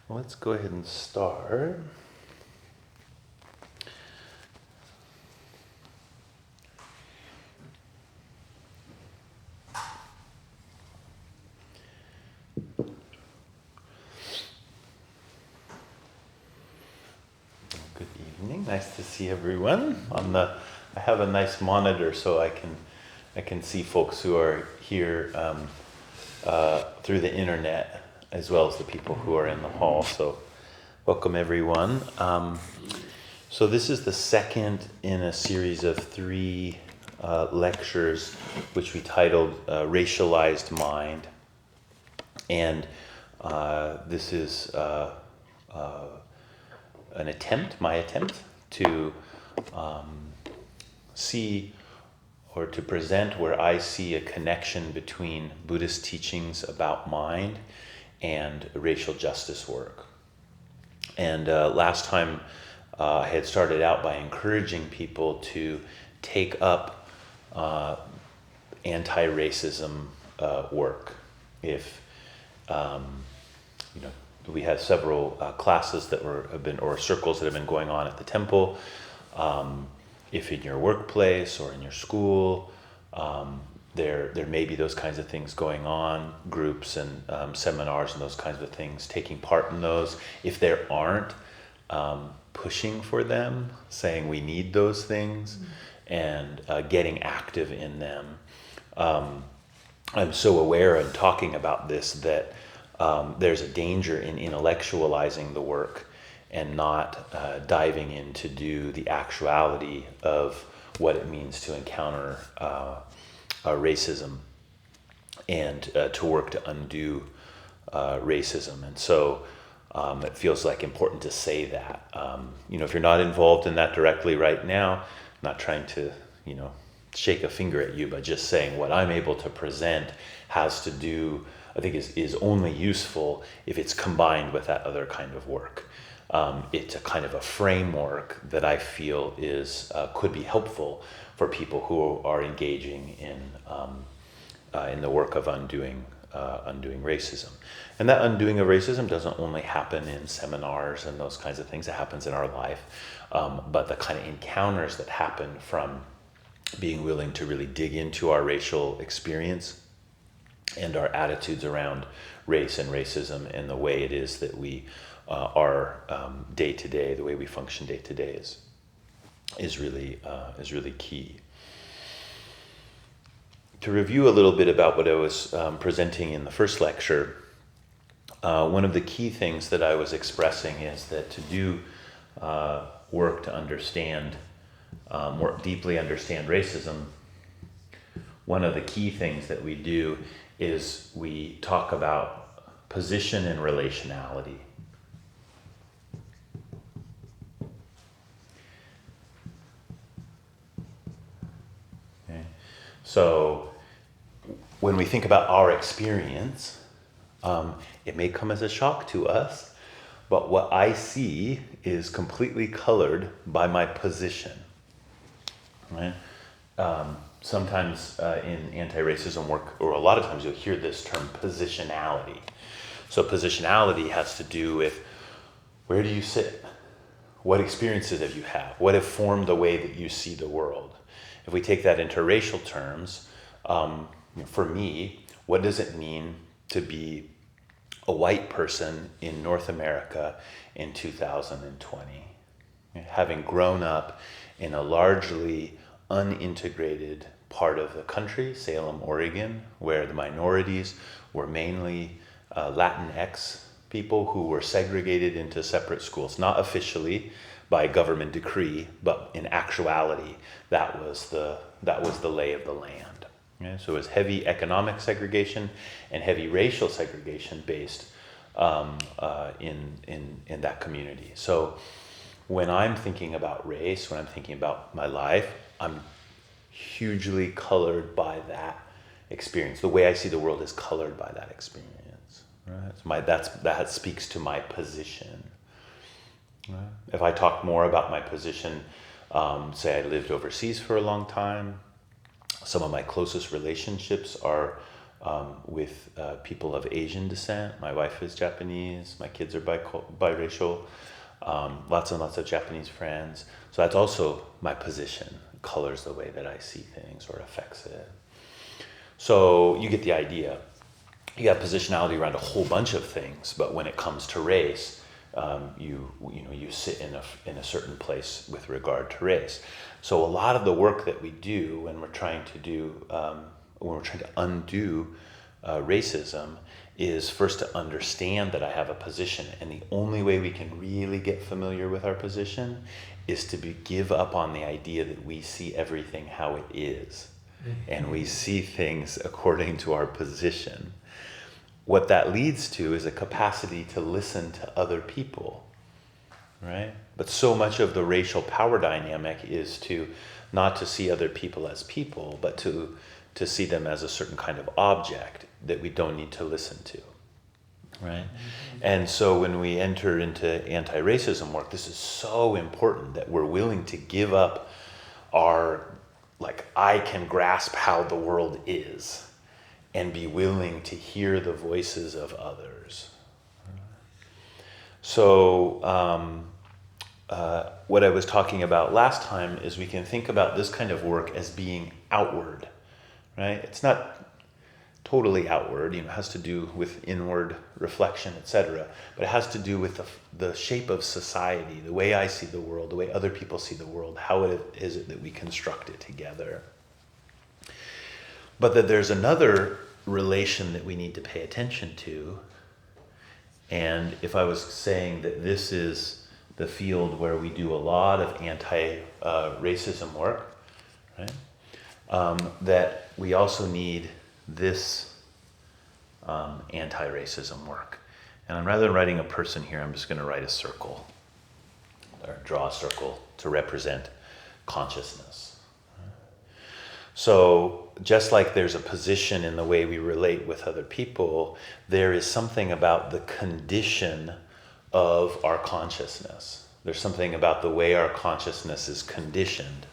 Well, let's go ahead and start. Good evening. Nice to see everyone. I have a nice monitor so I can see folks who are here through the internet, as well as the people who are in the hall. So welcome everyone. So this is the second in a series of three lectures, which we titled Racialized Mind. And this is my attempt to see or to present where I see a connection between Buddhist teachings about mind and racial justice work. And last time I had started out by encouraging people to take up anti-racism work. If we had several classes that or circles that have been going on at the temple. If in your workplace or in your school, there may be those kinds of things going on, groups and seminars and those kinds of things, taking part in those. If there aren't, pushing for them, saying we need those things, and getting active in them. I'm so aware in talking about this that there's a danger in intellectualizing the work and not diving in to do the actuality of what it means to encounter racism and to work to undo racism. And so it feels like important to say that. If you're not involved in that directly right now, I'm not trying to, shake a finger at you, but just saying what I'm able to present has to do, I think is only useful if it's combined with that other kind of work. It's a kind of a framework that I feel could be helpful for people who are engaging in the work of undoing racism. And that undoing of racism doesn't only happen in seminars and those kinds of things. It happens in our life, but the kind of encounters that happen from being willing to really dig into our racial experience and our attitudes around race and racism and the way it is that we are day to day, the way we function day to day is really key. To review a little bit about what I was presenting in the first lecture, one of the key things that I was expressing is that to do work to understand, more deeply understand racism, one of the key things that we do is we talk about position and relationality. Okay. So when we think about our experience, it may come as a shock to us, but what I see is completely colored by my position. Right? Sometimes in anti-racism work, or a lot of times you'll hear this term positionality. So positionality has to do with where do you sit? What experiences have you had? What have formed the way that you see the world? If we take that into racial terms, for me, what does it mean to be a white person in North America in 2020? Having grown up in a largely unintegrated part of the country, Salem, Oregon, where the minorities were mainly Latinx people who were segregated into separate schools, not officially by government decree, but in actuality, that was the lay of the land. Yeah, so it was heavy economic segregation and heavy racial segregation based in that community. So when I'm thinking about race, when I'm thinking about my life, I'm hugely colored by that experience. The way I see the world is colored by that experience. Right? That speaks to my position. Right? If I talk more about my position, say I lived overseas for a long time, some of my closest relationships are with people of Asian descent. My wife is Japanese. My kids are biracial. Lots and lots of Japanese friends. So that's also my position. It colors the way that I see things or affects it. So you get the idea. You have positionality around a whole bunch of things, but when it comes to race, you sit in a certain place with regard to race. So a lot of the work that we do when we're trying to undo racism is first to understand that I have a position, and the only way we can really get familiar with our position is to give up on the idea that we see everything how it is, and we see things according to our position. What that leads to is a capacity to listen to other people, right? But so much of the racial power dynamic is not to see other people as people, but to see them as a certain kind of object that we don't need to listen to, right? And so when we enter into anti-racism work, this is so important that we're willing to give up I can grasp how the world is, and be willing to hear the voices of others. So what I was talking about last time is we can think about this kind of work as being outward, right? It's not totally outward, it has to do with inward reflection, etc. But it has to do with the shape of society, the way I see the world, the way other people see the world, how is it that we construct it together. But that there's another relation that we need to pay attention to. And if I was saying that this is the field where we do a lot of anti-racism work, right? That we also need this anti-racism work. And rather than writing a person here, I'm just going to write a circle, or draw a circle to represent consciousness. So just like there's a position in the way we relate with other people, there is something about the condition of our consciousness. There's something about the way our consciousness is conditioned.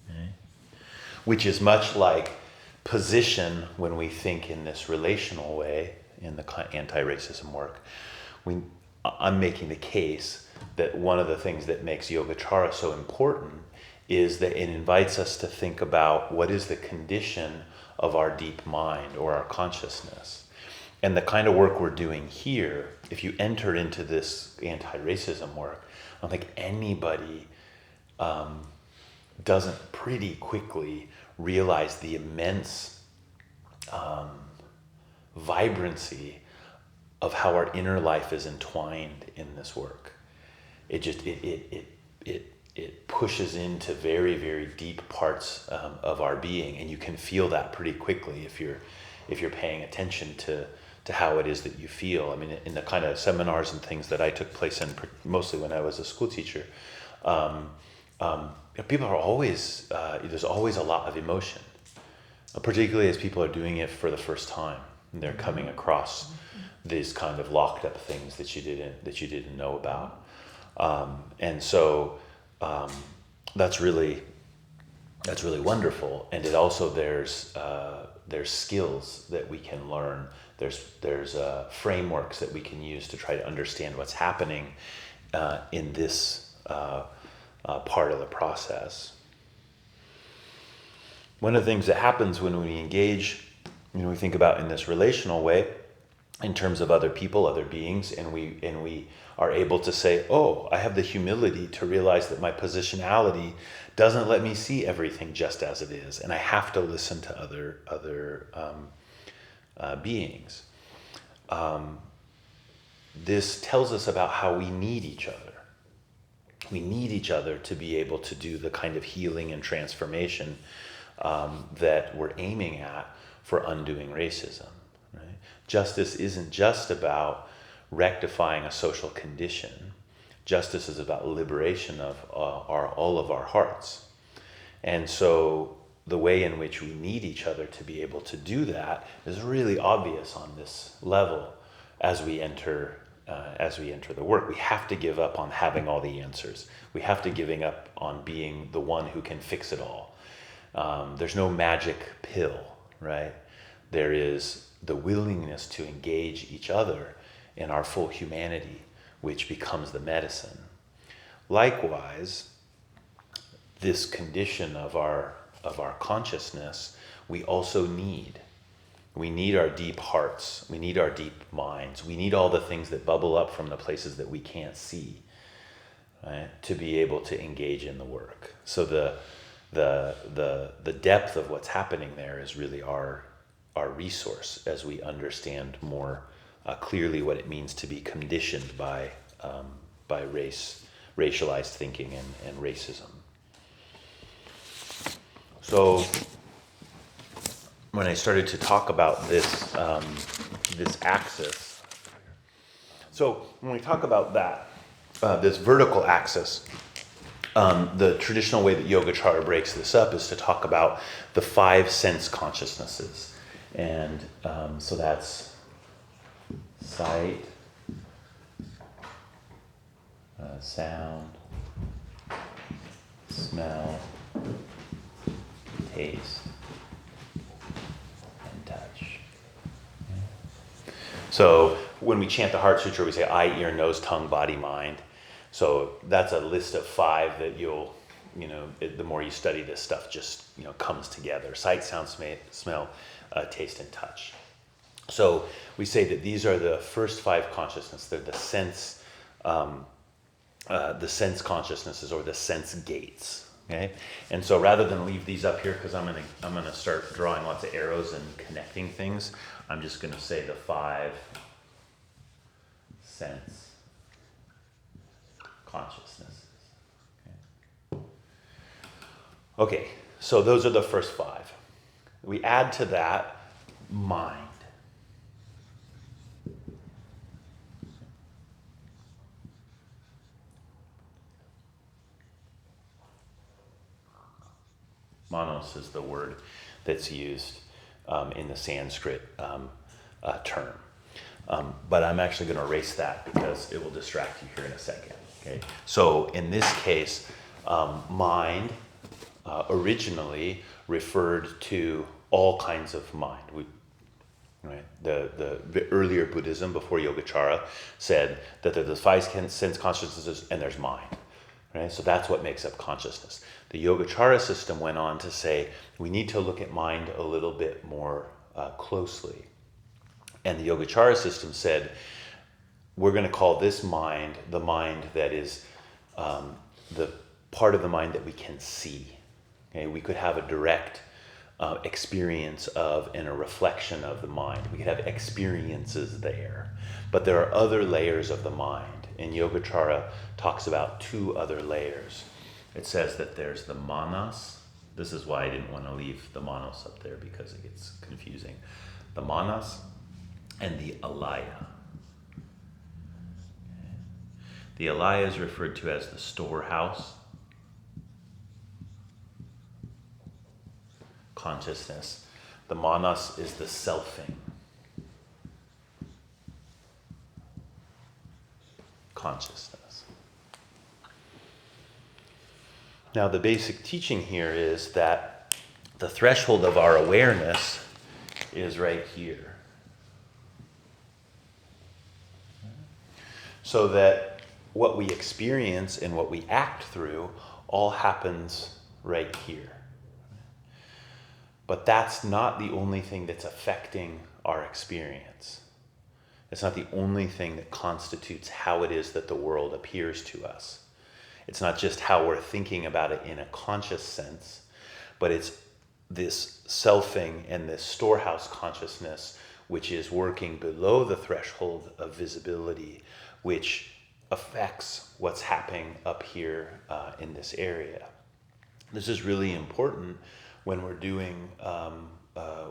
Okay. Which is much like position when we think in this relational way in the anti-racism work. I'm making the case that one of the things that makes Yogacara so important is that it invites us to think about what is the condition of our deep mind or our consciousness. And the kind of work we're doing here, if you enter into this anti-racism work, I don't think anybody doesn't pretty quickly realize the immense vibrancy of how our inner life is entwined in this work. It pushes into very, very deep parts of our being, and you can feel that pretty quickly if you're paying attention to how it is that you feel. I mean, in the kind of seminars and things that I took place in, mostly when I was a school teacher, people are always there's always a lot of emotion, particularly as people are doing it for the first time and they're coming across these kind of locked up things that you didn't know about. And so that's really wonderful. And it also there's skills that we can learn. There's frameworks that we can use to try to understand what's happening in this part of the process. One of the things that happens when we engage, we think about in this relational way, in terms of other people, other beings, and we are able to say, oh, I have the humility to realize that my positionality doesn't let me see everything just as it is, and I have to listen to other beings. This tells us about how we need each other. We need each other to be able to do the kind of healing and transformation that we're aiming at for undoing racism. Right? Justice isn't just about rectifying a social condition. Justice is about liberation of all of our hearts. And so the way in which we need each other to be able to do that is really obvious on this level as we enter as we enter the work. We have to give up on having all the answers. We have to giving up on being the one who can fix it all. There's no magic pill, right? There is the willingness to engage each other in our full humanity, which becomes the medicine. Likewise, this condition of our consciousness, we also need. We need our deep hearts. We need our deep minds. We need all the things that bubble up from the places that we can't see, right, to be able to engage in the work. So the depth of what's happening there is really our resource as we understand more clearly what it means to be conditioned by racialized thinking and racism. So when I started to talk about this axis, so when we talk about that, this vertical axis, the traditional way that Yogacara breaks this up is to talk about the 5 sense consciousnesses. And so that's sight, sound, smell, taste, and touch. So when we chant the Heart Sutra, we say eye, ear, nose, tongue, body, mind. So that's a list of 5 that the more you study this stuff, just, comes together. Sight, sound, smell, taste, and touch. So we say that these are the first 5 consciousnesses. They're the sense consciousnesses, or the sense gates. Okay, and so rather than leave these up here, because I'm gonna start drawing lots of arrows and connecting things, I'm just gonna say the 5 sense consciousnesses. Okay, so those are the first 5. We add to that mind. Manos is the word that's used in the Sanskrit term. But I'm actually going to erase that because it will distract you here in a second. Okay. So in this case, mind originally referred to all kinds of mind. The earlier Buddhism before Yogacara said that there's the 5 sense consciousnesses and there's mind. Right? So that's what makes up consciousness. The Yogacara system went on to say we need to look at mind a little bit more closely. And the Yogacara system said we're going to call this mind the mind that is the part of the mind that we can see. Okay? We could have a direct experience of and a reflection of the mind. We could have experiences there. But there are other layers of the mind. And Yogacara talks about 2 other layers. It says that there's the manas. This is why I didn't want to leave the manos up there, because it gets confusing. The manas and the alaya. The alaya is referred to as the storehouse consciousness. The manas is the selfing consciousness. Now, the basic teaching here is that the threshold of our awareness is right here. So that what we experience and what we act through all happens right here. But that's not the only thing that's affecting our experience. It's not the only thing that constitutes how it is that the world appears to us. It's not just how we're thinking about it in a conscious sense, but it's this selfing and this storehouse consciousness which is working below the threshold of visibility, which affects what's happening up here in this area. This is really important when we're doing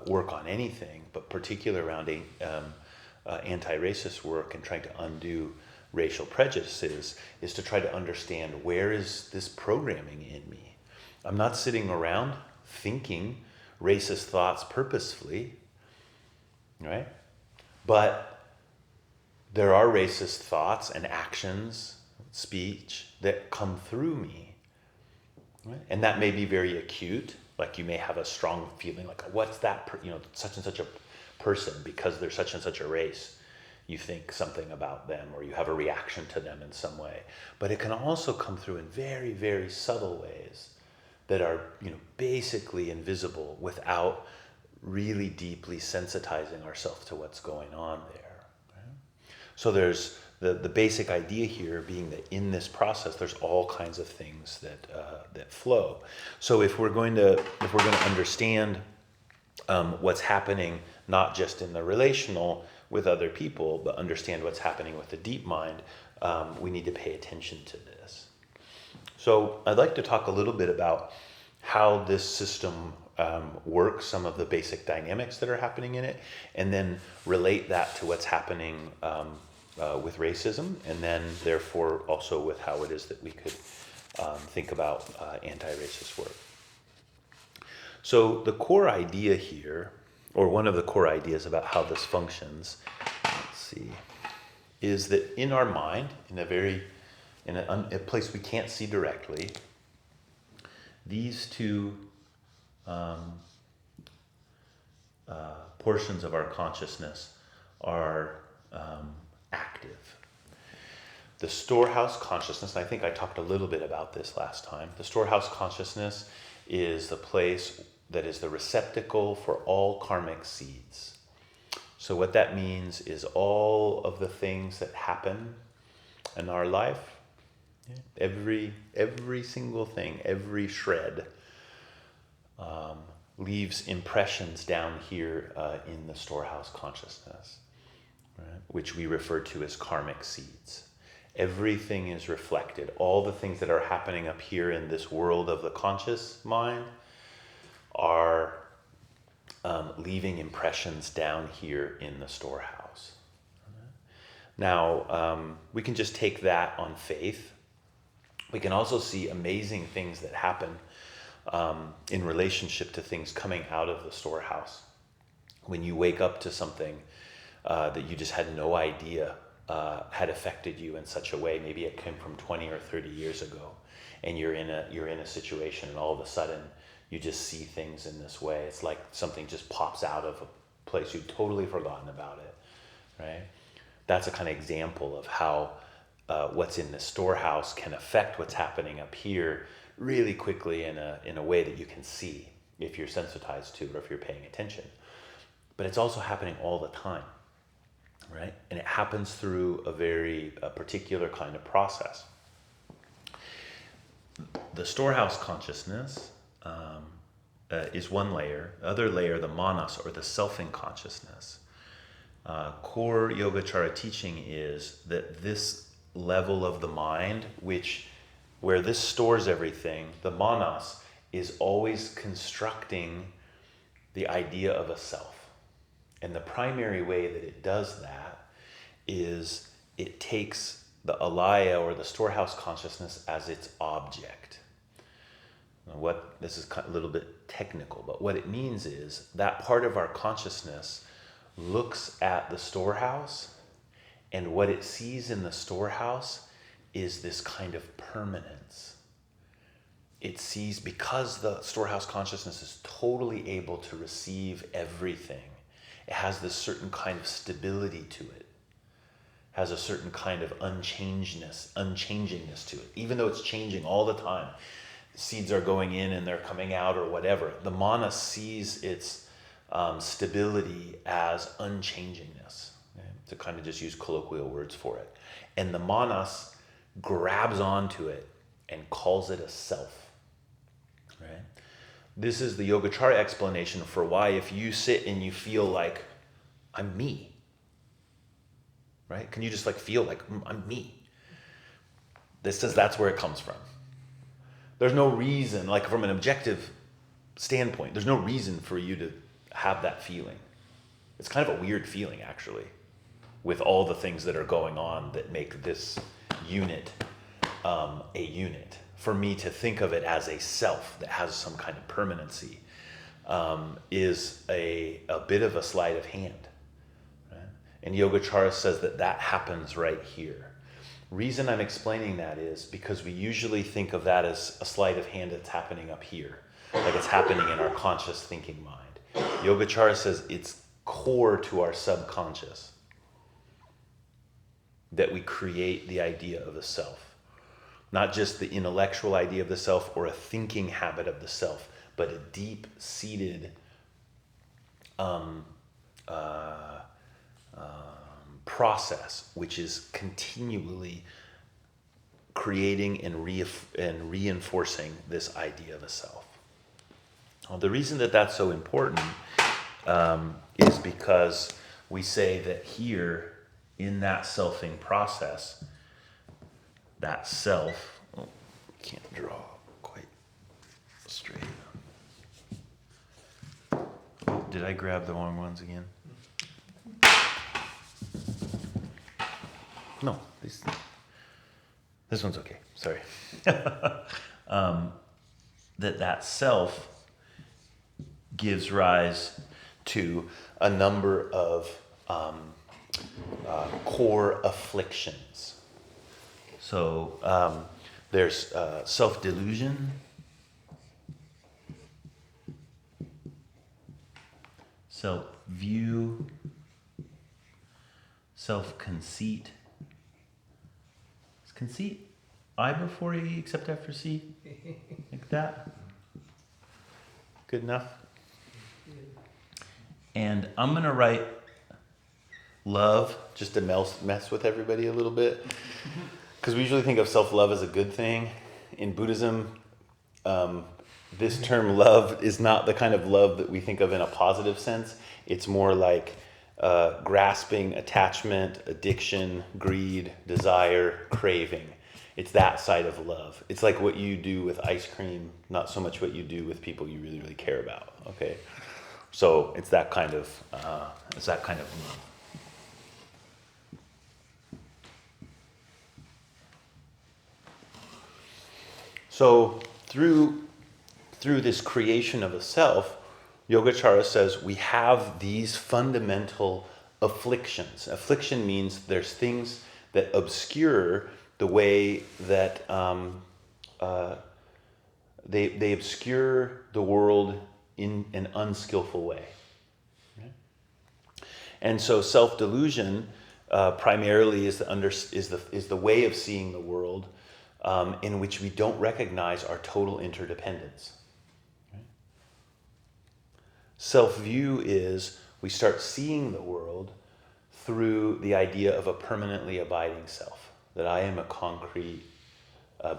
work on anything, but particularly around anti-racist work and trying to undo racial prejudices, is to try to understand, where is this programming in me? I'm not sitting around thinking racist thoughts purposefully, right? But there are racist thoughts and actions, speech that come through me. Right? And that may be very acute. Like you may have a strong feeling like, what's that, such and such a person, because they're such and such a race. You think something about them, or you have a reaction to them in some way. But it can also come through in very, very subtle ways that are, basically invisible without really deeply sensitizing ourselves to what's going on there. Right? So there's the basic idea here being that in this process, there's all kinds of things that flow. So if we're going to understand what's happening, not just in the relational with other people, but understand what's happening with the deep mind, we need to pay attention to this. So I'd like to talk a little bit about how this system works, some of the basic dynamics that are happening in it, and then relate that to what's happening with racism, and then therefore also with how it is that we could think about anti-racist work. So the core idea here, or one of the core ideas about how this functions, is that in our mind, in a place we can't see directly, these two portions of our consciousness are active. The storehouse consciousness, and I think I talked a little bit about this last time, the storehouse consciousness is the place that is the receptacle for all karmic seeds. So what that means is all of the things that happen in our life, every single thing, every shred, leaves impressions down here in the storehouse consciousness, right? Which we refer to as karmic seeds. Everything is reflected. All the things that are happening up here in this world of the conscious mind are leaving impressions down here in the storehouse. Now, we can just take that on faith. We can also see amazing things that happen in relationship to things coming out of the storehouse. When you wake up to something that you just had no idea had affected you in such a way, maybe it came from 20 or 30 years ago, and you're in a situation, and all of a sudden you just see things in this way. It's like something just pops out of a place you'd totally forgotten about it, right? That's a kind of example of how what's in the storehouse can affect what's happening up here really quickly in a way that you can see if you're sensitized to it or if you're paying attention. But it's also happening all the time, right? And it happens through a very particular kind of process. The storehouse consciousness is one layer. The other layer, the manas, or the selfing consciousness. Core Yogacara teaching is that this level of the mind, where this stores everything, the manas, is always constructing the idea of a self. And the primary way that it does that is it takes the alaya, or the storehouse consciousness, as its object. Now this is a little bit technical, but what it means is that part of our consciousness looks at the storehouse, and what it sees in the storehouse is this kind of permanence. It sees, because the storehouse consciousness is totally able to receive everything, it has this certain kind of stability to it, has a certain kind of unchangingness to it. Even though it's changing all the time, seeds are going in and they're coming out or whatever, the mana sees its stability as unchangingness, okay? To kind of just use colloquial words for it. And the manas grabs onto it and calls it a self, right? This is the Yogacara explanation for why, if you sit and you feel like, I'm me, right? Can you just feel like, I'm me? This says that's where it comes from. There's no reason, from an objective standpoint, there's no reason for you to have that feeling. It's kind of a weird feeling, actually, with all the things that are going on that make this unit a unit. For me to think of it as a self that has some kind of permanency is a bit of a sleight of hand, right? And Yogacara says that that happens right here. Reason I'm explaining that is because we usually think of that as a sleight of hand that's happening up here, like it's happening in our conscious thinking mind. Yogacara says it's core to our subconscious that we create the idea of a self. Not just the intellectual idea of the self or a thinking habit of the self, but a deep-seated process which is continually creating and reinforcing this idea of a self. Well, the reason that that's so important is because we say that here in that selfing process, that self, can't draw quite straight. Did I grab the wrong ones again? No, this one's okay. Sorry. That self gives rise to a number of core afflictions. So there's self-delusion, self-view, self-conceit. Is conceit I before E except after C? Like that? Good enough? And I'm going to write love just to mess with everybody a little bit. Because we usually think of self-love as a good thing. In Buddhism, this term love is not the kind of love that we think of in a positive sense. It's more like grasping, attachment, addiction, greed, desire, craving. It's that side of love. It's like what you do with ice cream, not so much what you do with people you really, really care about. Okay, so it's that kind of love. So through this creation of a self, Yogacara says we have these fundamental afflictions. Affliction means there's things that obscure the way that they obscure the world in an unskillful way. Right? And so self-delusion primarily is the way of seeing the world in which we don't recognize our total interdependence. Right? Self-view is we start seeing the world through the idea of a permanently abiding self, that I am a concrete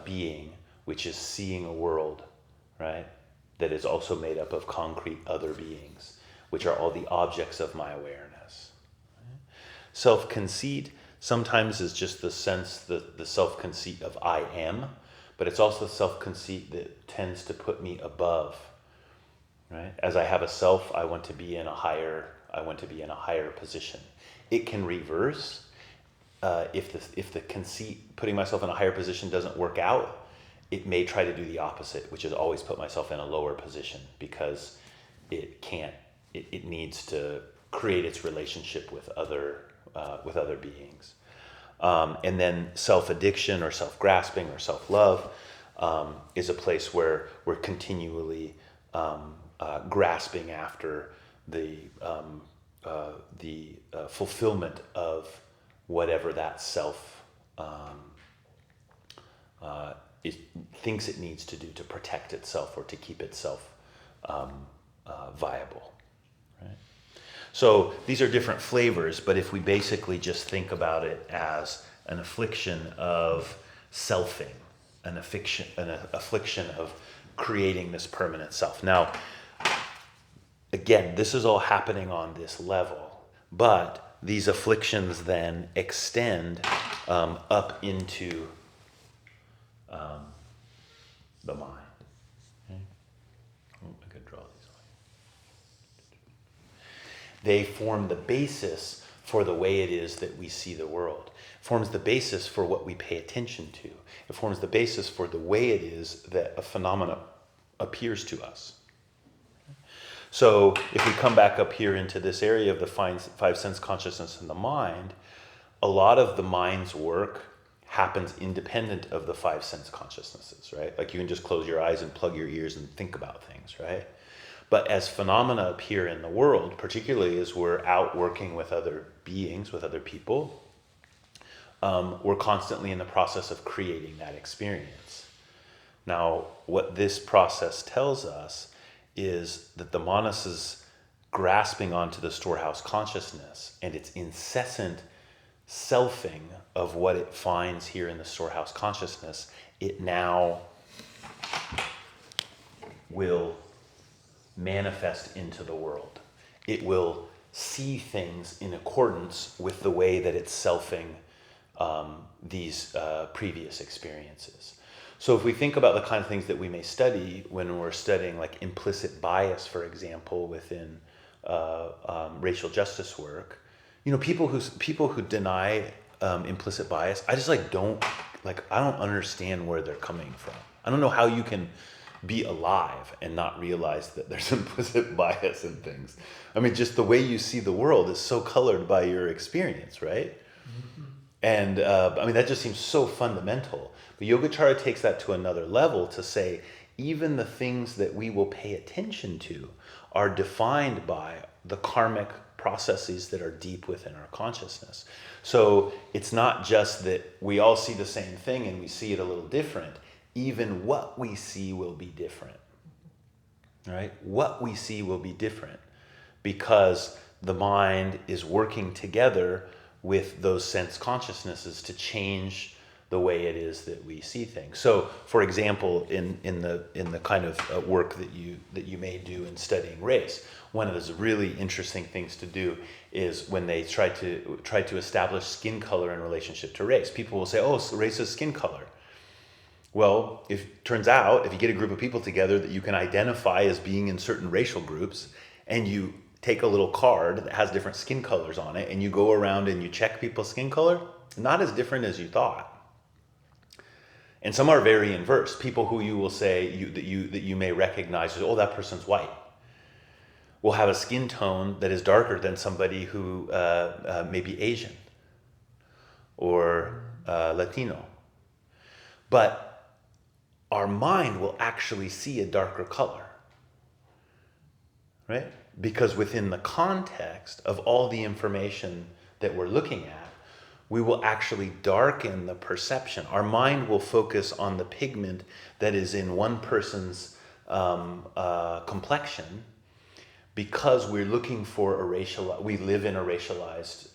being which is seeing a world, right, that is also made up of concrete other beings, which are all the objects of my awareness. Right? Self-conceit sometimes is just the sense, the self-conceit of I am, but it's also self-conceit that tends to put me above. Right? As I have a self, I want to be in a higher position. It can reverse if the conceit, putting myself in a higher position, doesn't work out. It may try to do the opposite, which is always put myself in a lower position because it can't. It needs to create its relationship with other beings. And then self-addiction or self-grasping or self-love is a place where we're continually grasping after the fulfillment of whatever that self thinks it needs to do to protect itself or to keep itself viable. Right? So these are different flavors, but if we basically just think about it as an affliction of selfing, an affliction of creating this permanent self. Now, again, this is all happening on this level, but these afflictions then extend up into the mind. Okay? Oh, I could draw these. They form the basis for the way it is that we see the world. It forms the basis for what we pay attention to. It forms the basis for the way it is that a phenomena appears to us. So if we come back up here into this area of the five sense consciousness and the mind, a lot of the mind's work happens independent of the five sense consciousnesses, right? Like you can just close your eyes and plug your ears and think about things, right? But as phenomena appear in the world, particularly as we're out working with other beings, with other people, we're constantly in the process of creating that experience. Now, what this process tells us is that the manas is grasping onto the storehouse consciousness and its incessant selfing of what it finds here in the storehouse consciousness, it now will manifest into the world. It will see things in accordance with the way that it's selfing these previous experiences. So if we think about the kind of things that we may study when we're studying like implicit bias, for example, within racial justice work, you know, people who deny implicit bias, I just I don't understand where they're coming from. I don't know how you can be alive and not realize that there's implicit bias in things. I mean, just the way you see the world is so colored by your experience, right? Mm-hmm. And I mean, that just seems so fundamental. But Yogacara takes that to another level to say, even the things that we will pay attention to are defined by the karmic processes that are deep within our consciousness. So it's not just that we all see the same thing and we see it a little different. Even what we see will be different, right? What we see will be different because the mind is working together with those sense consciousnesses to change the way it is that we see things. So, for example, in the kind of work that you may do in studying race, one of those really interesting things to do is when they try to establish skin color in relationship to race. People will say, "Oh, so race is skin color." Well, turns out if you get a group of people together that you can identify as being in certain racial groups, and you take a little card that has different skin colors on it, and you go around and you check people's skin color, not as different as you thought. And some are very inverse. People who you will say that you may recognize as, oh, that person's white, will have a skin tone that is darker than somebody who may be Asian or Latino. But our mind will actually see a darker color, right? Because within the context of all the information that we're looking at, we will actually darken the perception. Our mind will focus on the pigment that is in one person's complexion because we're looking for we live in a racialized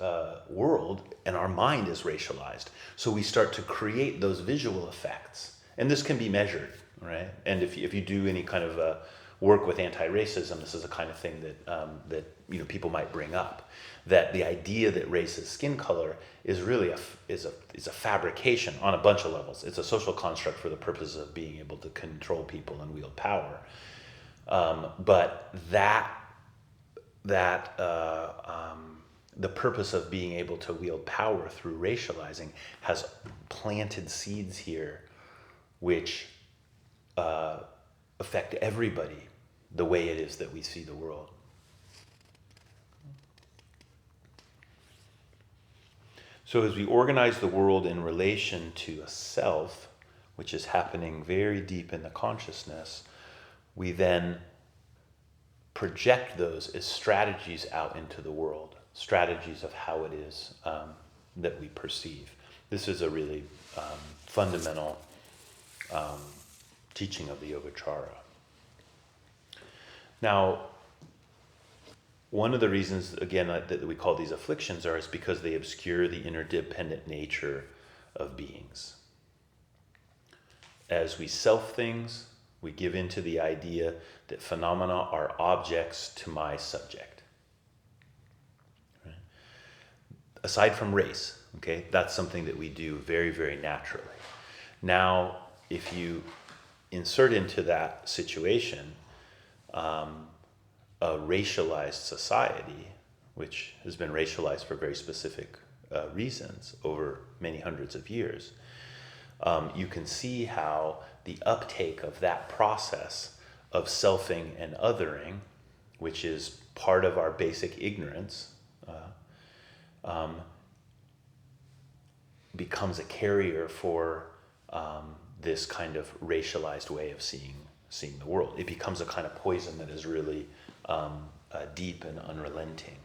world and our mind is racialized. So we start to create those visual effects. And this can be measured, right? And if you do any kind of work with anti-racism, this is the kind of thing that people might bring up. That the idea that race is skin color is really is a fabrication on a bunch of levels. It's a social construct for the purpose of being able to control people and wield power. But the purpose of being able to wield power through racializing has planted seeds here which affect everybody the way it is that we see the world. So as we organize the world in relation to a self, which is happening very deep in the consciousness, we then project those as strategies out into the world, strategies of how it is that we perceive. This is a really fundamental teaching of the Yogacara. Now, one of the reasons, again, that we call these afflictions is because they obscure the interdependent nature of beings. As we self things, we give into the idea that phenomena are objects to my subject. Right? Aside from race, okay, that's something that we do very, very naturally. Now, if you insert into that situation a racialized society, which has been racialized for very specific reasons over many hundreds of years, you can see how the uptake of that process of selfing and othering, which is part of our basic ignorance, becomes a carrier for this kind of racialized way of seeing the world. It becomes a kind of poison that is really deep and unrelenting.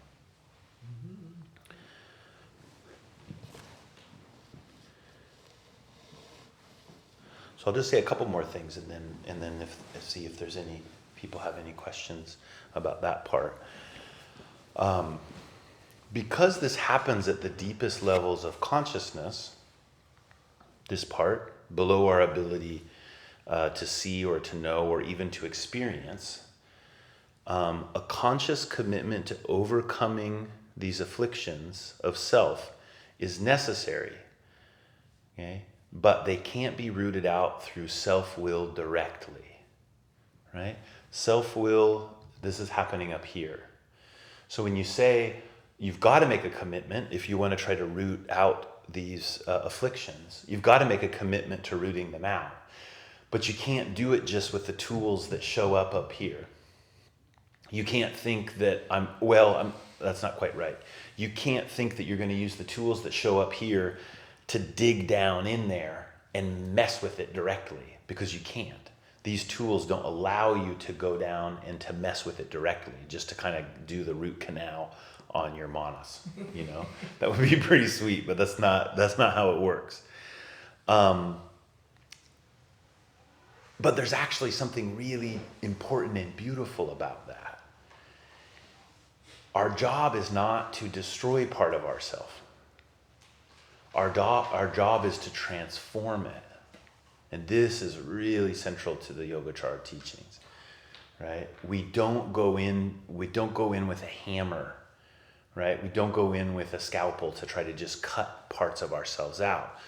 So I'll just say a couple more things, and then if see if there's any people have any questions about that part. Because this happens at the deepest levels of consciousness, this part below our ability to see or to know or even to experience, a conscious commitment to overcoming these afflictions of self is necessary. Okay? But they can't be rooted out through self-will directly, right? Self-will, this is happening up here. So when you say you've got to make a commitment, if you want to try to root out these afflictions, you've got to make a commitment to rooting them out. But you can't do it just with the tools that show up here. You can't think that that's not quite right. You can't think that you're going to use the tools that show up here to dig down in there and mess with it directly, because you can't. These tools don't allow you to go down and to mess with it directly, just to kind of do the root canal on your manas, That would be pretty sweet, but that's not how it works. But there's actually something really important and beautiful about that. Our job is not to destroy part of ourselves. Our job is to transform it. And this is really central to the Yogacara teachings, right? We don't go in with a hammer, right? We don't go in with a scalpel to try to just cut parts of ourselves out,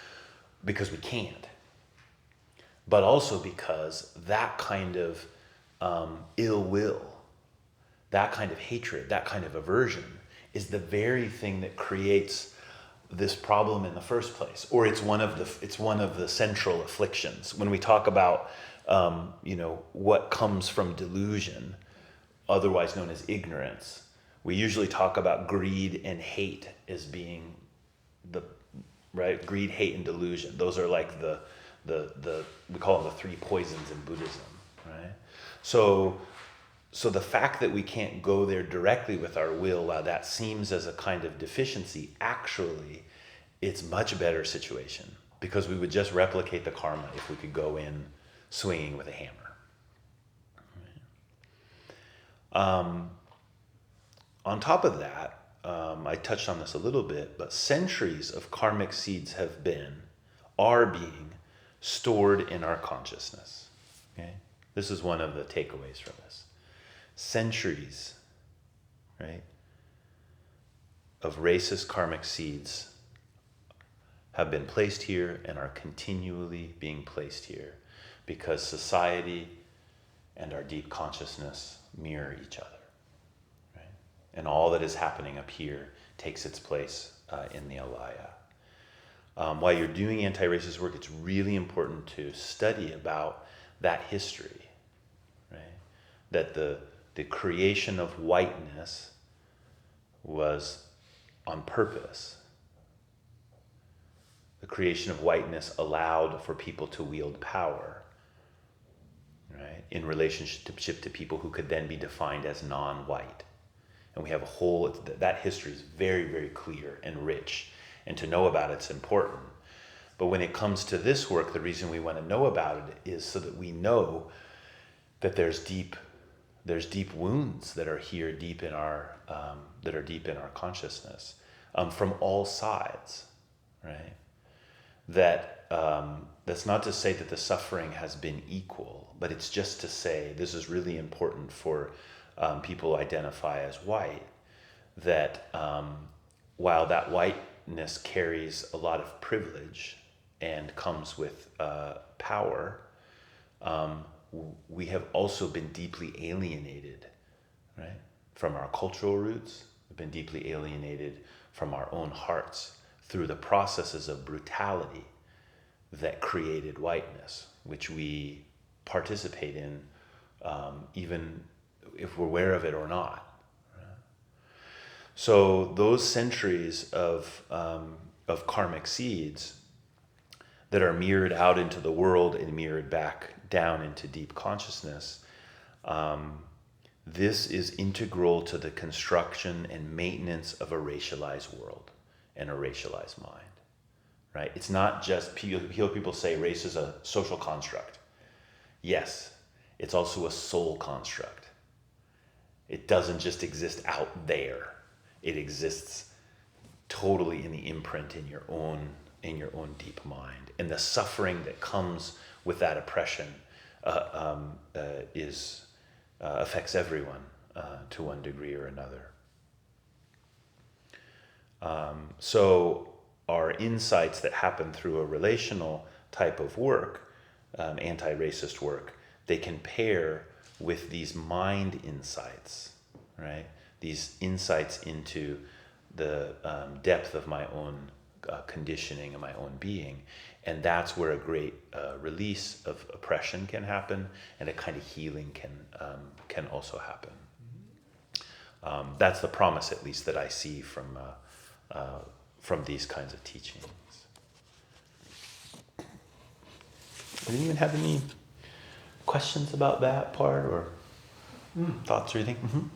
because we can't. But also because that kind of ill will, that kind of hatred, that kind of aversion is the very thing that creates this problem in the first place, or it's one of the central afflictions. When we talk about what comes from delusion, otherwise known as ignorance, we usually talk about greed and hate as being greed, hate, and delusion. Those are like the we call them the three poisons in Buddhism, right? So the fact that we can't go there directly with our will, while that seems as a kind of deficiency, actually, it's much better situation, because we would just replicate the karma if we could go in swinging with a hammer. On top of that, I touched on this a little bit, but centuries of karmic seeds are being stored in our consciousness. Okay? This is one of the takeaways from this. Centuries, right, of racist karmic seeds have been placed here and are continually being placed here, because society and our deep consciousness mirror each other, right? And all that is happening up here takes its place in the alaya. While you're doing anti-racist work, it's really important to study about that history, right? That the creation of whiteness was on purpose. The creation of whiteness allowed for people to wield power, right, in relationship to people who could then be defined as non-white. And we have that history is very, very clear and rich, and to know about it's important. But when it comes to this work, the reason we want to know about it is so that we know that there's deep wounds that are here, deep in our consciousness, from all sides, right? That's not to say that the suffering has been equal, but it's just to say, this is really important for people who identify as white, that while that whiteness carries a lot of privilege and comes with power, we have also been deeply alienated, right, from our cultural roots. We've been deeply alienated from our own hearts through the processes of brutality that created whiteness, which we participate in, even if we're aware of it or not. So those centuries of karmic seeds that are mirrored out into the world and mirrored back down into deep consciousness, this is integral to the construction and maintenance of a racialized world and a racialized mind, right? It's not just, people say race is a social construct. Yes, it's also a soul construct. It doesn't just exist out there. It exists totally in the imprint in your own deep mind. And the suffering that comes with that oppression affects everyone to one degree or another. So our insights that happen through a relational type of work, anti-racist work, they can pair with these mind insights, right? These insights into the depth of my own conditioning and my own being. And that's where a great release of oppression can happen, and a kind of healing can also happen. That's the promise, at least, that I see from these kinds of teachings. Did anyone have any questions about that part, or thoughts or anything? Mm-hmm.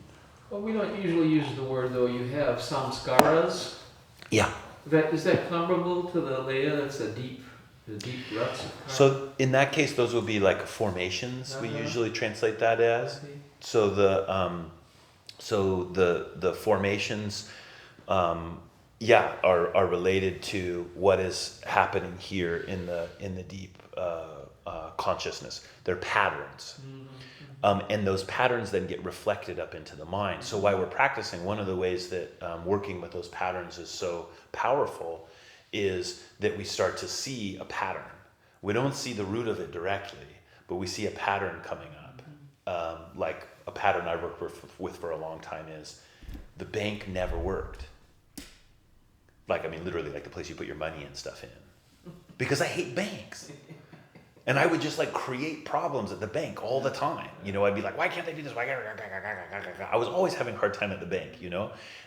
Well, we don't usually use the word, though. You have samskaras. Yeah. Is that comparable to the Leia? That's the deep ruts. So in that case, those would be like formations. We usually translate that as. So the formations, are related to what is happening here in the deep consciousness. They're patterns. And those patterns then get reflected up into the mind. So while we're practicing, one of the ways that working with those patterns is so powerful is that we start to see a pattern. We don't see the root of it directly, but we see a pattern coming up. Like a pattern I worked with for a long time is the bank never worked. Literally like the place you put your money and stuff in. Because I hate banks. And I would just create problems at the bank all the time. I'd be like, why can't they do this? I was always having a hard time at the bank,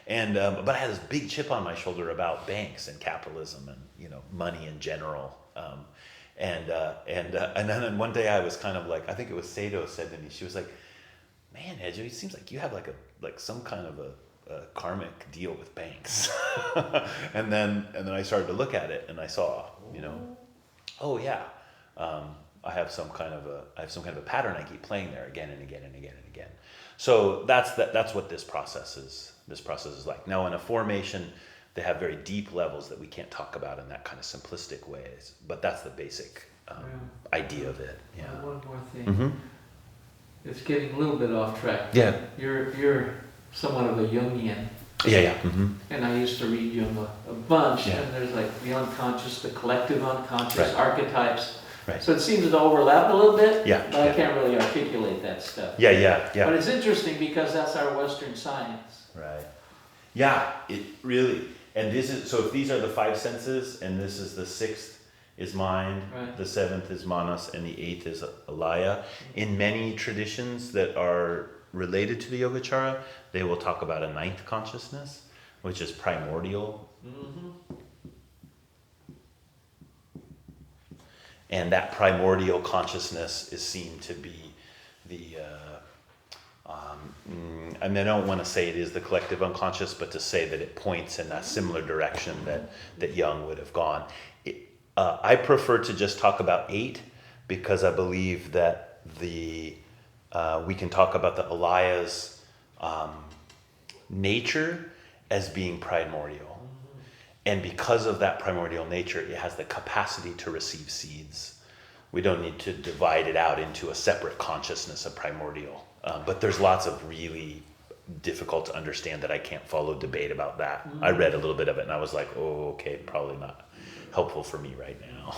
And, but I had this big chip on my shoulder about banks and capitalism and, money in general. And then one day I was kind of I think it was Sato said to me, she was like, man, Edjo, it seems like you have some kind of a karmic deal with banks. and then I started to look at it and I saw, oh yeah. I have some kind of a pattern I keep playing there again and again and again and again. So that's what this process is. This process is like. Now in a formation, they have very deep levels that we can't talk about in that kind of simplistic ways. But that's the basic idea of it. Yeah. One more thing. Mm-hmm. It's getting a little bit off track. Yeah. You're somewhat of a Jungian. Yeah. Mm-hmm. And I used to read Jung a bunch. Yeah. And there's the unconscious, the collective unconscious, archetypes. Right. So it seems to overlap a little bit, but I can't really articulate that stuff. Yeah. But it's interesting because that's our Western science. Right. Yeah, it really. And this is, so if these are the five senses, and this is the sixth is mind, the seventh is manas, and the eighth is alaya. In many traditions that are related to the Yogacara, they will talk about a ninth consciousness, which is primordial. Mm-hmm. And that primordial consciousness is seen to be the, I don't want to say it is the collective unconscious, but to say that it points in that similar direction that Jung would have gone. I prefer to just talk about 8 because I believe that we can talk about the alaya's nature as being primordial. And because of that primordial nature, it has the capacity to receive seeds. We don't need to divide it out into a separate consciousness of primordial. But there's lots of really difficult to understand that I can't follow debate about that. Mm-hmm. I read a little bit of it and I was like, oh, okay, probably not helpful for me right now.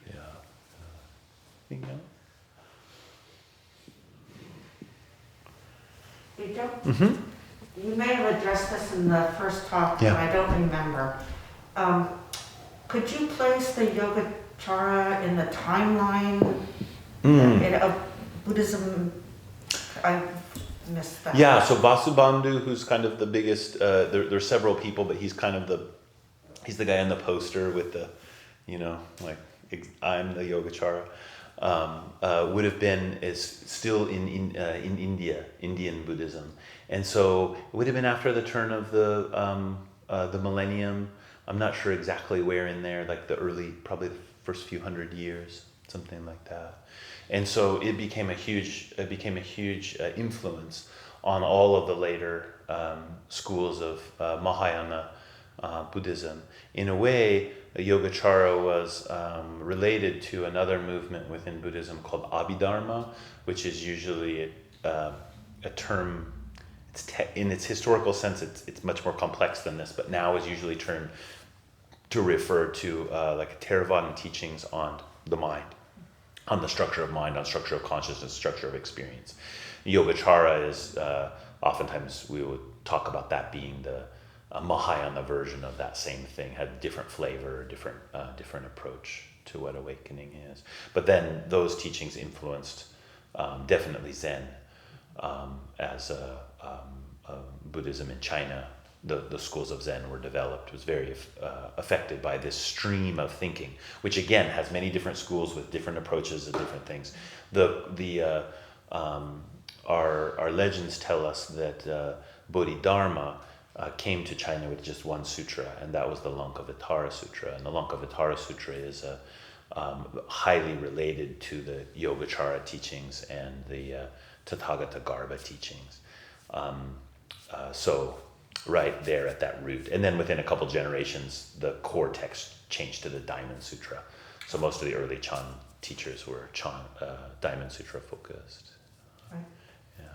Yeah. You don't? Mm-hmm. You may have addressed this in the first talk, but I don't remember. Could you place the Yogacara in the timeline of Buddhism I missed that. Yeah, so Vasubandhu, who's kind of the biggest, there's several people, but he's kind of he's the guy on the poster with the, like, I'm the Yogacara. Would have been, is still in India, Indian Buddhism. And so it would have been after the turn of the millennium. I'm not sure exactly where in there, like probably the first few hundred years, something like that. And so it became a huge influence on all of the later schools of Mahayana Buddhism. In a way, Yogacara was related to another movement within Buddhism called Abhidharma, which is usually a term. In its historical sense, it's much more complex than this, but now is usually termed to refer to like Theravadan teachings on the mind, on the structure of mind, on structure of consciousness, structure of experience. Yogacara is oftentimes we would talk about that being the Mahayana version of that same thing, had different flavor, different approach to what awakening is. But then those teachings influenced definitely Zen as Buddhism in China. The schools of Zen were developed. It was very affected by this stream of thinking, which again has many different schools with different approaches and different things. Our legends tell us that Bodhidharma came to China with just one sutra, and that was the Lankavatara Sutra. And the Lankavatara Sutra is highly related to the Yogacara teachings and the Tathagata Garbha teachings. So right there at that root. And then within a couple generations, the core text changed to the Diamond Sutra. So most of the early Chan teachers were Diamond Sutra focused. Right. Yeah.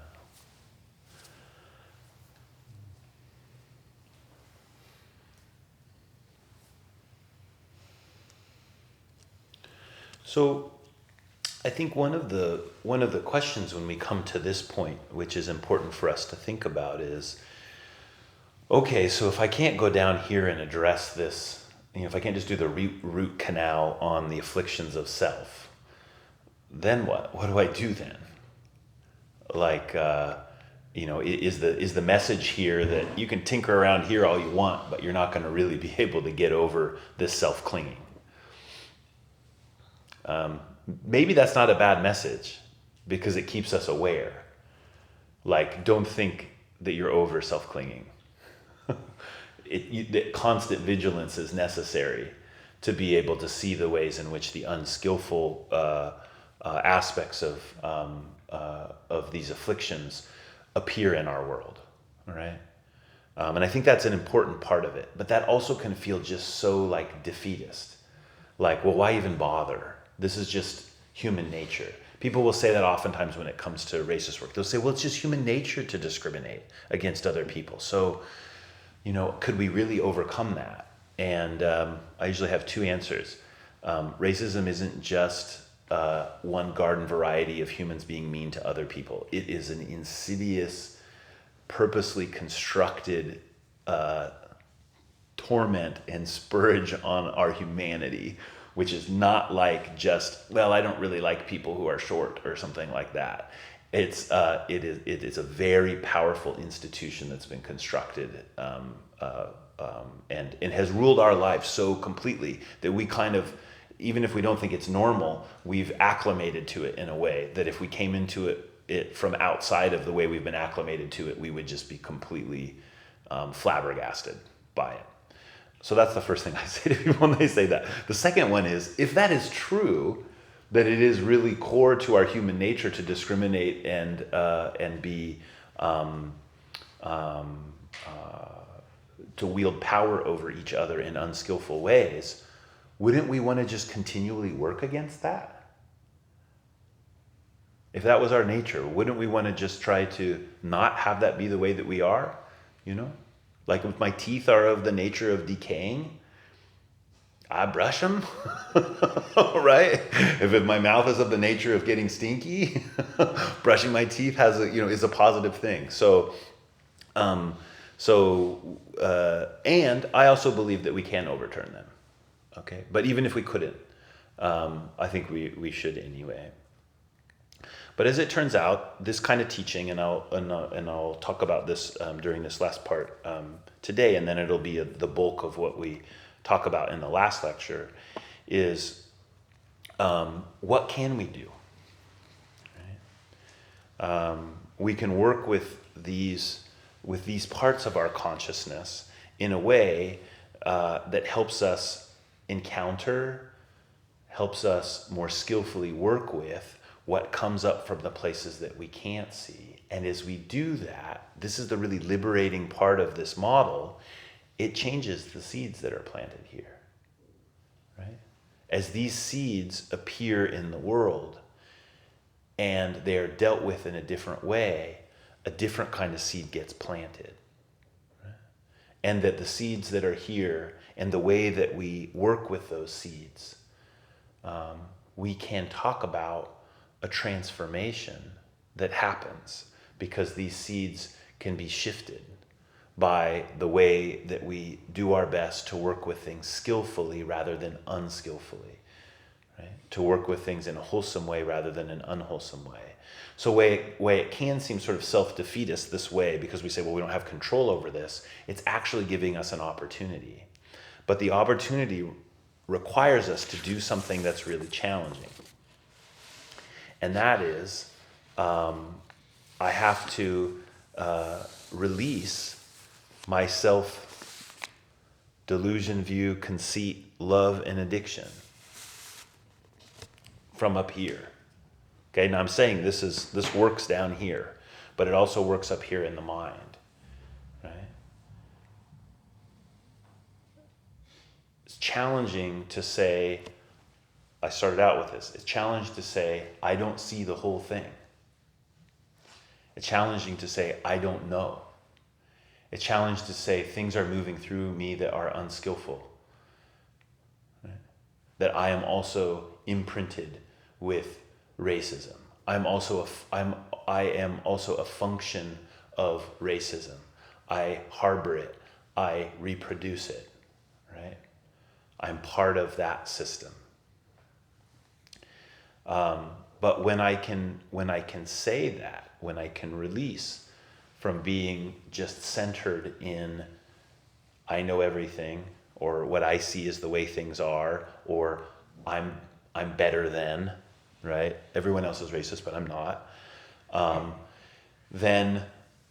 So I think one of the questions when we come to this point, which is important for us to think about, is, okay, so if I can't go down here and address this, if I can't just do the root canal on the afflictions of self, then what? What do I do then? Like, is the message here that you can tinker around here all you want, but you're not going to really be able to get over this self-clinging? Maybe that's not a bad message because it keeps us aware. Like, don't think that you're over self-clinging. That constant vigilance is necessary to be able to see the ways in which the unskillful aspects of these afflictions appear in our world, all right? And I think that's an important part of it. But that also can feel just so like defeatist. Like, well, why even bother? This is just human nature. People will say that oftentimes when it comes to racist work. They'll say, well, it's just human nature to discriminate against other people. So, could we really overcome that? And I usually have two answers. Racism isn't just one garden variety of humans being mean to other people. It is an insidious, purposely constructed torment and scourge on our humanity, which is not like just, well, I don't really like people who are short or something like that. It is a very powerful institution that's been constructed and has ruled our lives so completely that we kind of, even if we don't think it's normal, we've acclimated to it in a way that if we came into it from outside of the way we've been acclimated to it, we would just be completely flabbergasted by it. So that's the first thing I say to people when they say that. The second one is, if that is true, that it is really core to our human nature to discriminate and be to wield power over each other in unskillful ways, wouldn't we want to just continually work against that? If that was our nature, wouldn't we want to just try to not have that be the way that we are? Like if my teeth are of the nature of decaying, I brush them, right? If my mouth is of the nature of getting stinky, brushing my teeth is a positive thing. So, and I also believe that we can overturn them. Okay, but even if we couldn't, I think we should anyway. But as it turns out, this kind of teaching, and I'll talk about this during this last part today, and then it'll be the bulk of what we talk about in the last lecture, is what can we do? Right? We can work with these parts of our consciousness in a way that helps us encounter, helps us more skillfully work with what comes up from the places that we can't see. And as we do that, this is the really liberating part of this model, it changes the seeds that are planted here, right? As these seeds appear in the world and they're dealt with in a different way, a different kind of seed gets planted. Right? And that the seeds that are here and the way that we work with those seeds, we can talk about a transformation that happens because these seeds can be shifted by the way that we do our best to work with things skillfully rather than unskillfully, right? To work with things in a wholesome way rather than an unwholesome way. So way it can seem sort of self-defeatist this way because we say, well, we don't have control over this. It's actually giving us an opportunity. But the opportunity requires us to do something that's really challenging. And that is, I have to release my self-delusion, view, conceit, love, and addiction from up here. Okay, now I'm saying this works down here, but it also works up here in the mind, right? It's challenging to say, I started out with this, it's challenging to say, I don't see the whole thing. It's challenging to say, I don't know. It's challenging to say, things are moving through me that are unskillful. Right? That I am also imprinted with racism. I am also a function of racism. I harbor it. I reproduce it. Right? I'm part of that system. But when I can say that, when I can release from being just centered in I know everything, or what I see is the way things are, or I'm better than, right? Everyone else is racist, but I'm not. Then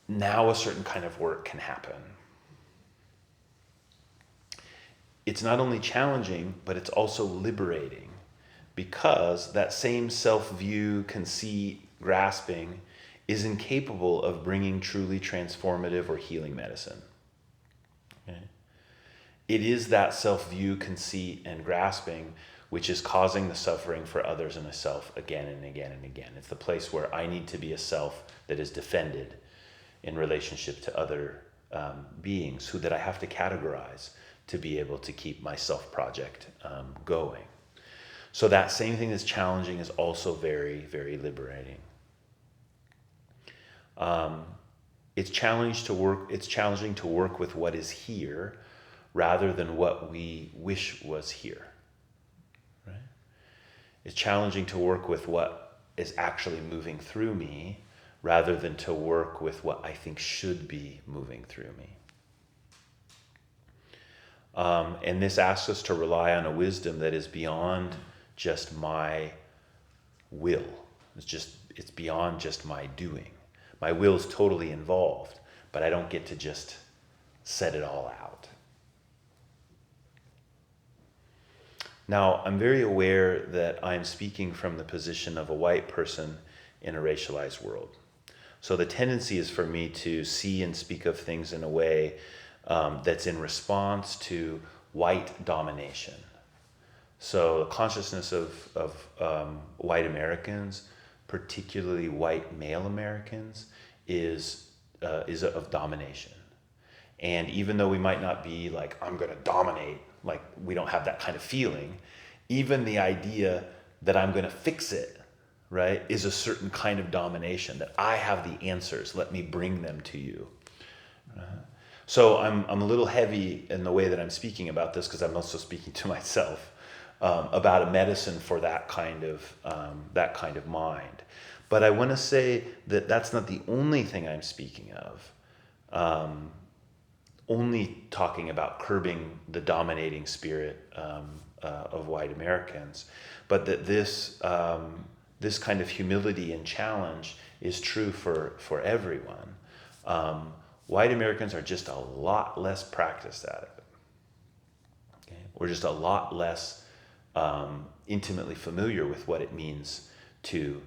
now a certain kind of work can happen. It's not only challenging, but it's also liberating, because that same self-view, conceit, grasping is incapable of bringing truly transformative or healing medicine. Okay? It is that self-view, conceit, and grasping which is causing the suffering for others and myself again and again and again. It's the place where I need to be a self that is defended in relationship to other beings, who that I have to categorize to be able to keep my self-project going. So that same thing that's challenging is also very, very liberating. It's challenging to work with what is here rather than what we wish was here. Right? It's challenging to work with what is actually moving through me rather than to work with what I think should be moving through me. And this asks us to rely on a wisdom that is beyond just my will. It's beyond just my doing. My will is totally involved, but I don't get to just set it all out. Now, I'm very aware that I'm speaking from the position of a white person in a racialized world. So the tendency is for me to see and speak of things in a way that's in response to white domination. So the consciousness of white Americans, particularly white male Americans, is of domination. And even though we might not be like, I'm going to dominate, like we don't have that kind of feeling, even the idea that I'm going to fix it, right, is a certain kind of domination, that I have the answers, let me bring them to you. So I'm a little heavy in the way that I'm speaking about this, because I'm also speaking to myself about a medicine for that kind of mind. But I want to say that that's not the only thing I'm speaking of. Only talking about curbing the dominating spirit of white Americans, but that this kind of humility and challenge is true for everyone. White Americans are just a lot less practiced at it. Okay? We're just a lot less intimately familiar with what it means to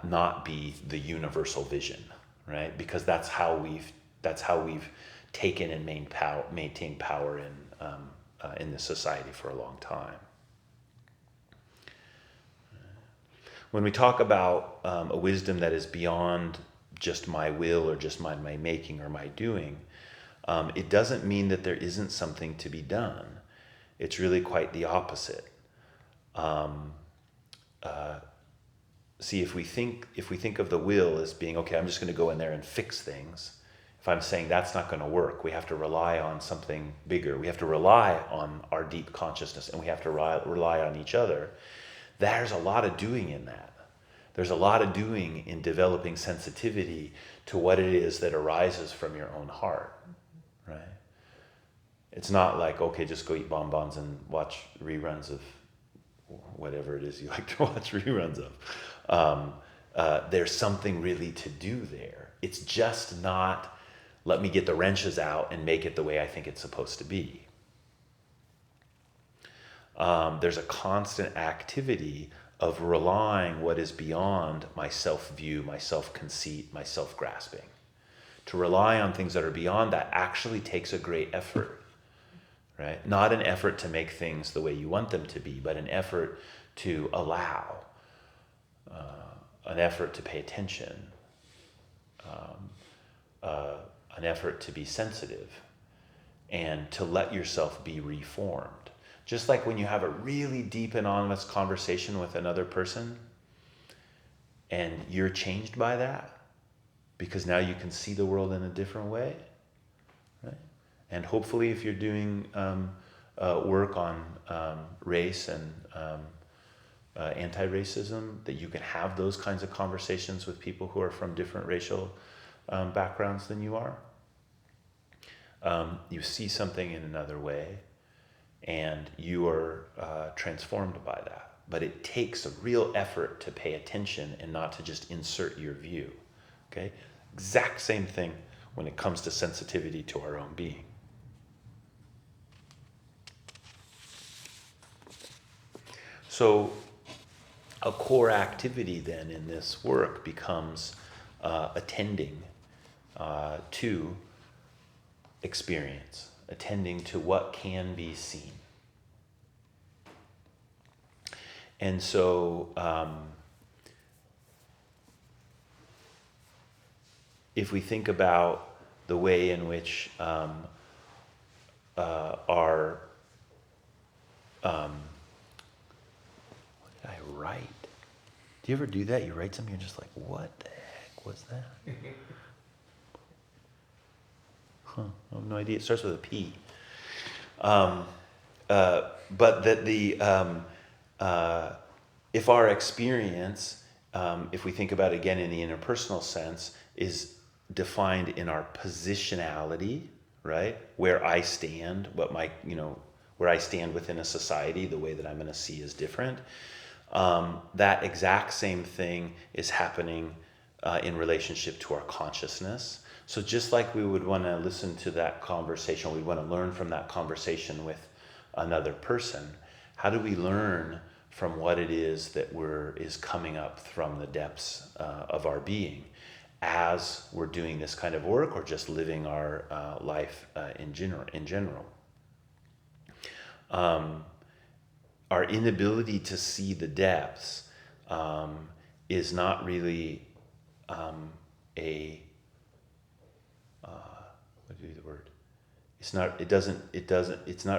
not be the universal vision, right? Because that's how we've taken and maintained power in this society for a long time. When we talk about a wisdom that is beyond just my will or just my making or my doing, it doesn't mean that there isn't something to be done. It's really quite the opposite. See, if we think of the will as being, okay, I'm just going to go in there and fix things. If I'm saying that's not going to work, we have to rely on something bigger. We have to rely on our deep consciousness, and we have to rely on each other. There's a lot of doing in that. There's a lot of doing in developing sensitivity to what it is that arises from your own heart, right? It's not like, okay, just go eat bonbons and watch reruns of whatever it is you like to watch reruns of. There's something really to do there. It's just not, let me get the wrenches out and make it the way I think it's supposed to be. There's a constant activity of relying what is beyond my self-view, my self-conceit, my self-grasping. To rely on things that are beyond that actually takes a great effort, right? Not an effort to make things the way you want them to be, but an effort to allow, an effort to pay attention, an effort to be sensitive, and to let yourself be reformed. Just like when you have a really deep and honest conversation with another person and you're changed by that because now you can see the world in a different way, right? And hopefully if you're doing work on race and anti-racism, that you can have those kinds of conversations with people who are from different racial backgrounds than you are. You see something in another way, and you are transformed by that. But it takes a real effort to pay attention and not to just insert your view. Okay? Exact same thing when it comes to sensitivity to our own being. So a core activity then in this work becomes attending to experience, attending to what can be seen. And so if we think about the way in which our what did I write? Do you ever do that? You write something, you're just like, what the heck was that? I have no idea. It starts with a P. But that if our experience, if we think about it again in the interpersonal sense, is defined in our positionality, right? Where I stand, where I stand within a society, the way that I'm going to see is different. That exact same thing is happening in relationship to our consciousness. So just like we would want to listen to that conversation, we want to learn from that conversation with another person, how do we learn from what it is that is coming up from the depths of our being as we're doing this kind of work or just living our life in general? Our inability to see the depths is not really what would be the word? It's not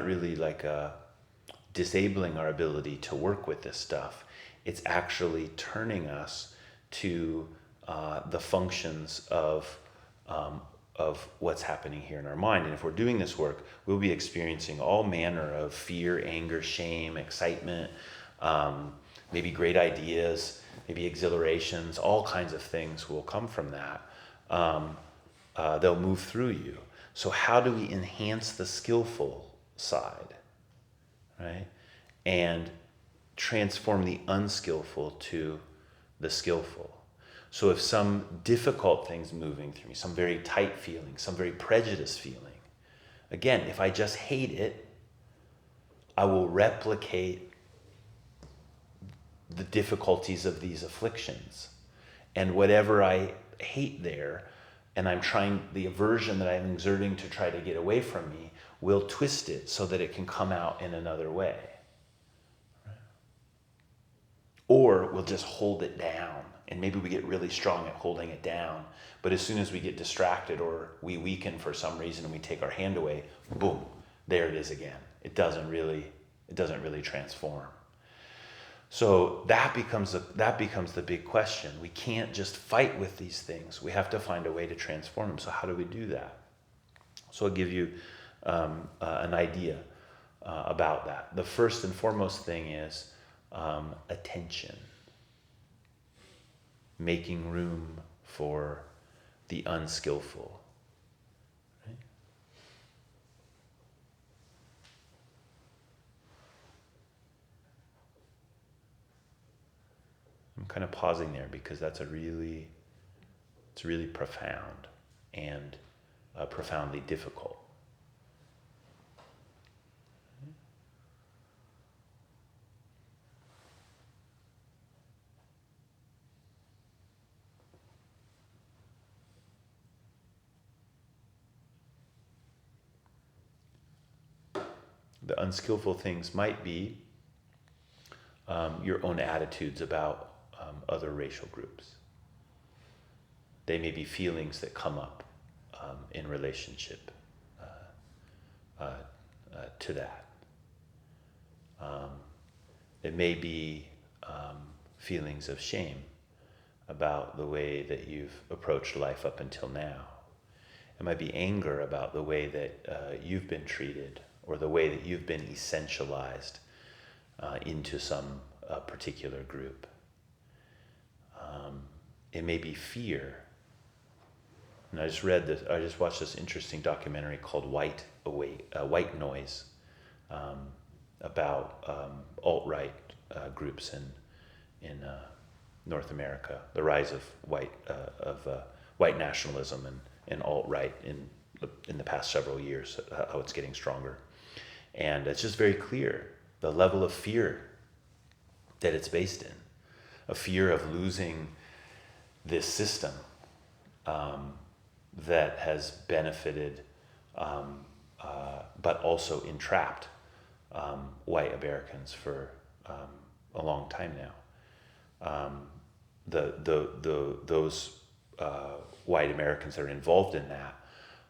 really like disabling our ability to work with this stuff. It's actually turning us to the functions of what's happening here in our mind. And if we're doing this work, we'll be experiencing all manner of fear, anger, shame, excitement, maybe great ideas, maybe exhilarations, all kinds of things will come from that. They'll move through you. So how do we enhance the skillful side, right? And transform the unskillful to the skillful. So if some difficult thing's moving through me, some very tight feeling, some very prejudiced feeling, again, if I just hate it, I will replicate the difficulties of these afflictions. And whatever I hate there, and I'm trying, the aversion that I'm exerting to try to get away from me, will twist it so that it can come out in another way. Or we'll just hold it down, and maybe we get really strong at holding it down, but as soon as we get distracted or we weaken for some reason and we take our hand away, boom, there it is again. It doesn't really transform. So that becomes the big question. We can't just fight with these things. We have to find a way to transform them. So how do we do that? So I'll give you an idea about that. The first and foremost thing is attention. Making room for the unskillful. Right? I'm kind of pausing there because that's it's really profound and profoundly difficult. The unskillful things might be your own attitudes about other racial groups. They may be feelings that come up in relationship to that. It may be feelings of shame about the way that you've approached life up until now. It might be anger about the way that you've been treated, or the way that you've been essentialized into some particular group. It may be fear. And I just watched this interesting documentary called White Noise, about alt-right groups in North America, the rise of white nationalism and alt-right in the past several years, how it's getting stronger. And it's just very clear the level of fear that it's based in, a fear of losing this system that has benefited but also entrapped white Americans for a long time now. Those white Americans that are involved in that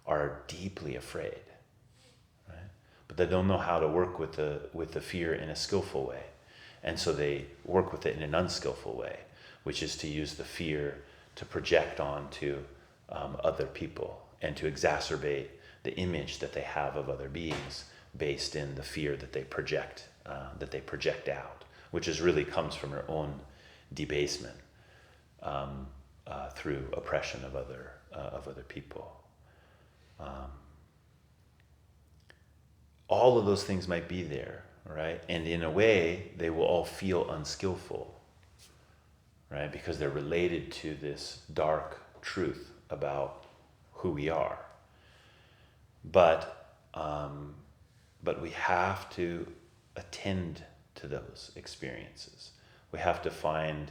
are deeply afraid, right? But they don't know how to work with the fear in a skillful way, and so they work with it in an unskillful way, which is to use the fear to project onto other people and to exacerbate the image that they have of other beings based in the fear that they project out, which is really comes from their own debasement through oppression of other people. All of those things might be there, right? And in a way, they will all feel unskillful, right? Because they're related to this dark truth about who we are. But we have to attend to those experiences. We have to find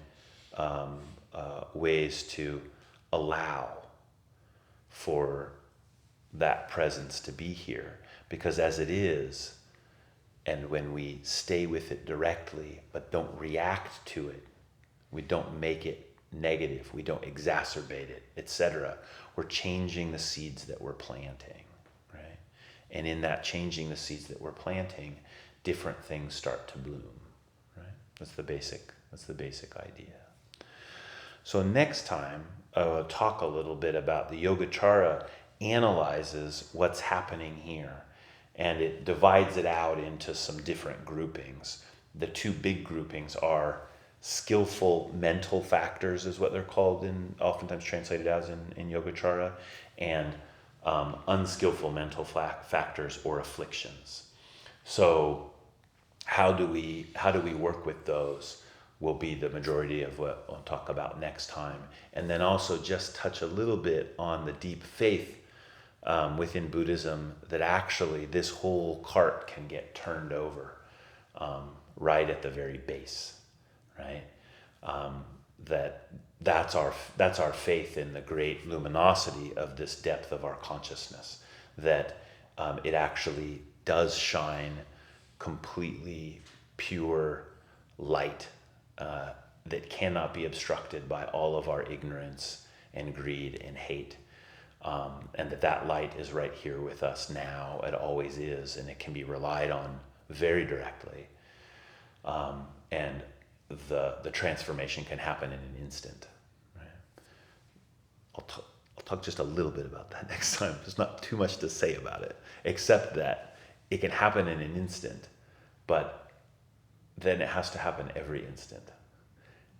ways to allow for that presence to be here, because as it is, and when we stay with it directly but don't react to it, we don't make it negative, we don't exacerbate it, etc., we're changing the seeds that we're planting, right? And in that changing the seeds that we're planting, different things start to bloom, right? That's the basic idea. So next time, I'll talk a little bit about the Yogacara analyzes what's happening here, and it divides it out into some different groupings. The two big groupings are skillful mental factors is what they're called, oftentimes translated as in Yogacara, and unskillful mental factors or afflictions. So how do we work with those will be the majority of what I'll talk about next time. And then also just touch a little bit on the deep faith within Buddhism that actually this whole cart can get turned over right at the very base, right? That's our faith in the great luminosity of this depth of our consciousness, that it actually does shine completely pure light that cannot be obstructed by all of our ignorance and greed and hate, and that light is right here with us now. It always is, and it can be relied on very directly, and the transformation can happen in an instant. Right? I'll talk just a little bit about that next time. There's not too much to say about it, except that it can happen in an instant, but then it has to happen every instant.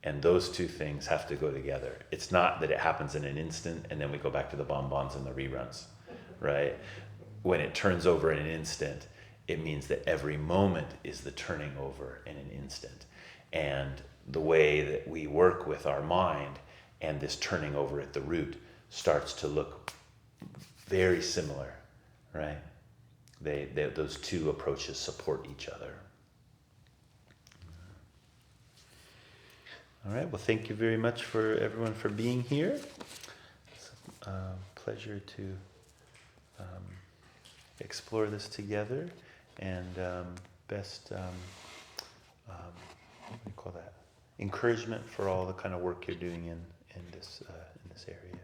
And those two things have to go together. It's not that it happens in an instant and then we go back to the bonbons and the reruns, right? When it turns over in an instant, it means that every moment is the turning over in an instant. And the way that we work with our mind and this turning over at the root starts to look very similar, right? Those two approaches support each other. All right, well, thank you very much for everyone for being here. It's a pleasure to explore this together, and best, what do you call that? Encouragement for all the kind of work you're doing in this area.